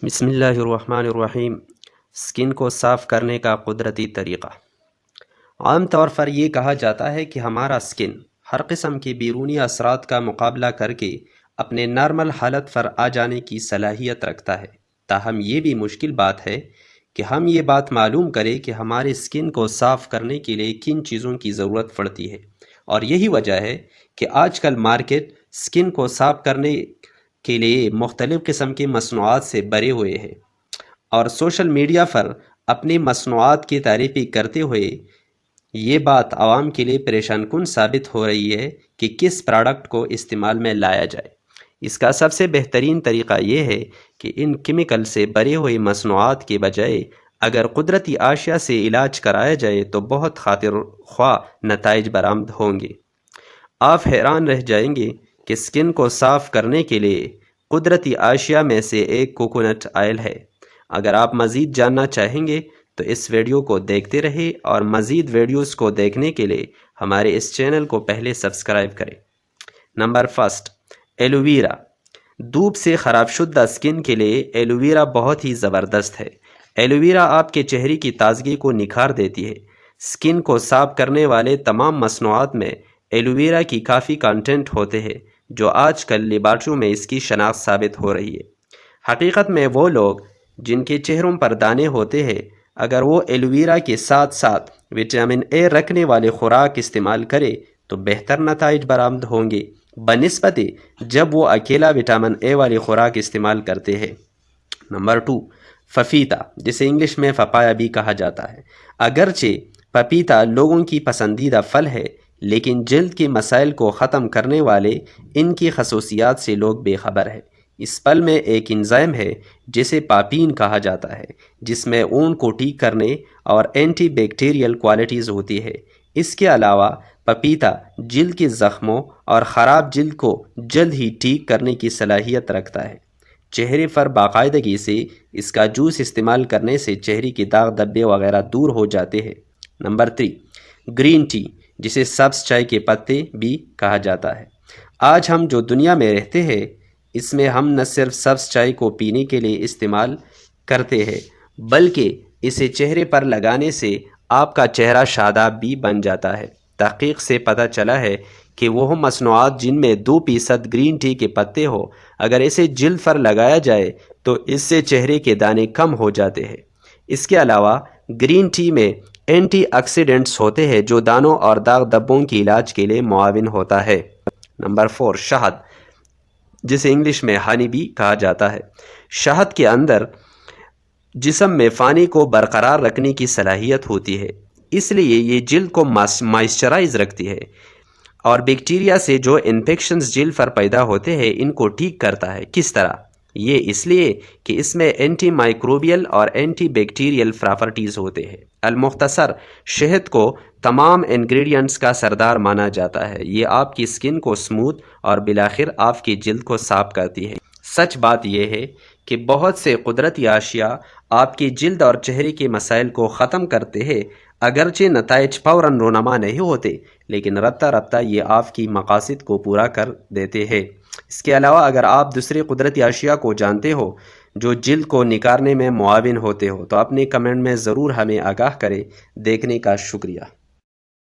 بسم اللہ الرحمن الرحیم۔ سکن کو صاف کرنے کا قدرتی طریقہ۔ عام طور پر یہ کہا جاتا ہے کہ ہمارا سکن ہر قسم کے بیرونی اثرات کا مقابلہ کر کے اپنے نارمل حالت پر آ جانے کی صلاحیت رکھتا ہے، تاہم یہ بھی مشکل بات ہے کہ ہم یہ بات معلوم کریں کہ ہمارے سکن کو صاف کرنے کے لیے کن چیزوں کی ضرورت پڑتی ہے، اور یہی وجہ ہے کہ آج کل مارکیٹ سکن کو صاف کرنے کے لیے مختلف قسم کے مصنوعات سے بھرے ہوئے ہیں، اور سوشل میڈیا پر اپنی مصنوعات کی تعریفی کرتے ہوئے یہ بات عوام کے لیے پریشان کن ثابت ہو رہی ہے کہ کس پروڈکٹ کو استعمال میں لایا جائے۔ اس کا سب سے بہترین طریقہ یہ ہے کہ ان کیمیکل سے بھرے ہوئے مصنوعات کے بجائے اگر قدرتی اشیاء سے علاج کرایا جائے تو بہت خاطر خواہ نتائج برآمد ہوں گے۔ آپ حیران رہ جائیں گے کہ سکن کو صاف کرنے کے لیے قدرتی اشیاء میں سے ایک کوکونٹ آئل ہے۔ اگر آپ مزید جاننا چاہیں گے تو اس ویڈیو کو دیکھتے رہیں، اور مزید ویڈیوز کو دیکھنے کے لیے ہمارے اس چینل کو پہلے سبسکرائب کریں۔ Number first, aloe vera. دھوپ سے خراب شدہ سکن کے لیے ایلو ویرا بہت ہی زبردست ہے۔ ایلو ویرا آپ کے چہرے کی تازگی کو نکھار دیتی ہے۔ سکن کو صاف کرنے والے تمام مصنوعات میں ایلو ویرا کی کافی کانٹینٹ ہوتے ہیں، جو آج کل لیبارٹریوں میں اس کی شناخت ثابت ہو رہی ہے۔ حقیقت میں وہ لوگ جن کے چہروں پر دانے ہوتے ہیں، اگر وہ ایلو ویرا کے ساتھ ساتھ وٹامن اے رکھنے والے خوراک استعمال کرے تو بہتر نتائج برآمد ہوں گے بنسبت جب وہ اکیلا وٹامن اے والی خوراک استعمال کرتے ہیں۔ نمبر 2، پپیتا، جسے انگلش میں پپایا بھی کہا جاتا ہے۔ اگرچہ پپیتا لوگوں کی پسندیدہ پھل ہے، لیکن جلد کے مسائل کو ختم کرنے والے ان کی خصوصیات سے لوگ بے خبر ہیں۔ اس پھل میں ایک انزائم ہے جسے پاپین کہا جاتا ہے، جس میں اون کو ٹھیک کرنے اور اینٹی بیکٹیریل کوالٹیز ہوتی ہے۔ اس کے علاوہ پپیتا جلد کے زخموں اور خراب جلد کو جلد ہی ٹھیک کرنے کی صلاحیت رکھتا ہے۔ چہرے پر باقاعدگی سے اس کا جوس استعمال کرنے سے چہرے کے داغ دھبے وغیرہ دور ہو جاتے ہیں۔ نمبر 3، گرین ٹی، جسے سبز چائے کے پتے بھی کہا جاتا ہے۔ آج ہم جو دنیا میں رہتے ہیں، اس میں ہم نہ صرف سبز چائے کو پینے کے لیے استعمال کرتے ہیں، بلکہ اسے چہرے پر لگانے سے آپ کا چہرہ شاداب بھی بن جاتا ہے۔ تحقیق سے پتہ چلا ہے کہ وہ مصنوعات جن میں 2% گرین ٹی کے پتے ہو، اگر اسے جلد پر لگایا جائے تو اس سے چہرے کے دانے کم ہو جاتے ہیں۔ اس کے علاوہ گرین ٹی میں اینٹی آکسیڈنٹس ہوتے ہیں جو دانوں اور داغ دھبوں کے علاج کے لیے معاون ہوتا ہے۔ نمبر 4، شہد، جسے انگلش میں ہانی بھی کہا جاتا ہے۔ شہد کے اندر جسم میں پانی کو برقرار رکھنے کی صلاحیت ہوتی ہے، اس لیے یہ جلد کو مائسچرائز رکھتی ہے اور بیکٹیریا سے جو انفیکشنز جلد پر پیدا ہوتے ہیں ان کو ٹھیک کرتا ہے۔ کس طرح؟ یہ اس لیے کہ اس میں اینٹی مائکروبیل اور اینٹی بیکٹیریل پراپرٹیز ہوتے ہیں۔ المختصر، شہد کو تمام انگریڈینٹس کا سردار مانا جاتا ہے۔ یہ آپ کی سکن کو سموتھ اور بالآخر آپ کی جلد کو صاف کرتی ہے۔ سچ بات یہ ہے کہ بہت سے قدرتی اشیاء آپ کی جلد اور چہرے کے مسائل کو ختم کرتے ہیں، اگرچہ نتائج فوراً رونما نہیں ہوتے، لیکن رفتہ رفتہ یہ آپ کی مقاصد کو پورا کر دیتے ہیں۔ اس کے علاوہ اگر آپ دوسرے قدرتی اشیاء کو جانتے ہو جو جلد کو نکھارنے میں معاون ہوتے ہو تو اپنے کمنٹ میں ضرور ہمیں آگاہ کریں۔ دیکھنے کا شکریہ۔